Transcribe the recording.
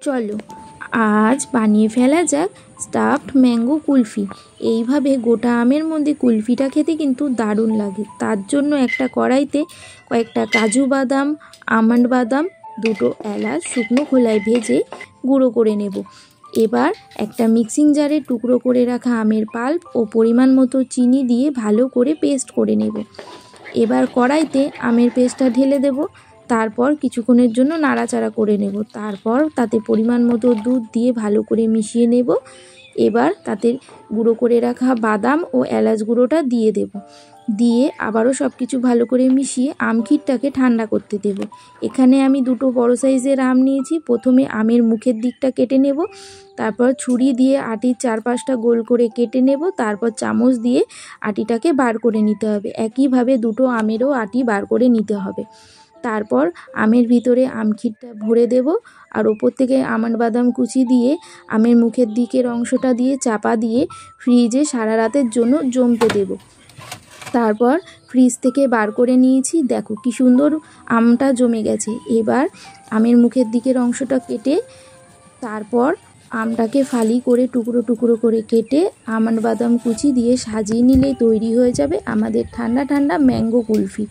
চলো আজ বানিয়ে ফেলা যাক স্টাফড ম্যাঙ্গো কুলফি। এইভাবে গোটা আমের মধ্যে কুলফিটা খেতে কিন্তু দারুণ লাগে। তার জন্য একটা কড়াইতে কয়েকটা কাজু বাদাম, আমন্ড বাদাম, দুটো এলাচ শুকনো খোলায় ভেজে গুঁড়ো করে নেব। এবার একটা মিক্সিং জারে টুকরো করে রাখা আমের পাল্প ও পরিমাণ মতো চিনি দিয়ে ভালো করে পেস্ট করে নেব। এবার কড়াইতে আমের পেস্টটা ঢেলে দেব। তারপর কিছুক্ষণের জন্য নাড়াচাড়া করে নেব। তারপর তাতে পরিমাণ মতো দুধ দিয়ে ভালো করে মিশিয়ে নেব। এবার তাতে গুঁড়ো করে রাখা বাদাম ও এলাচ গুঁড়োটা দিয়ে দেব। দিয়ে আবারও সব কিছু ভালো করে মিশিয়ে আমক্ষীরটাকে ঠান্ডা করতে দেব। এখানে আমি দুটো বড় সাইজের আম নিয়েছি। প্রথমে আমের মুখের দিকটা কেটে নেব, তারপর ছুরি দিয়ে আটির চারপাশটা গোল করে কেটে নেব। তারপর চামচ দিয়ে আটিটাকে বার করে নিতে হবে। একইভাবে দুটো আমেরও আটি বার করে নিতে হবে। তারপর আমের ভিতরে আমক্ষীরটা ভরে দেব আর ওপর থেকে আমন্ড বাদাম কুচি দিয়ে আমের মুখের দিকের অংশটা দিয়ে চাপা দিয়ে ফ্রিজে সারা রাতের জন্য জমতে দেব। তারপর ফ্রিজ থেকে বার করে নিয়েছি। দেখো কি সুন্দর আমটা জমে গেছে। এবার আমের মুখের দিকের অংশটা কেটে তারপর আমটাকে ফালি করে টুকরো টুকরো করে কেটে আমন্ড বাদাম কুচি দিয়ে সাজিয়ে নিলেই তৈরি হয়ে যাবে আমাদের ঠান্ডা ঠান্ডা ম্যাঙ্গো কুলফি।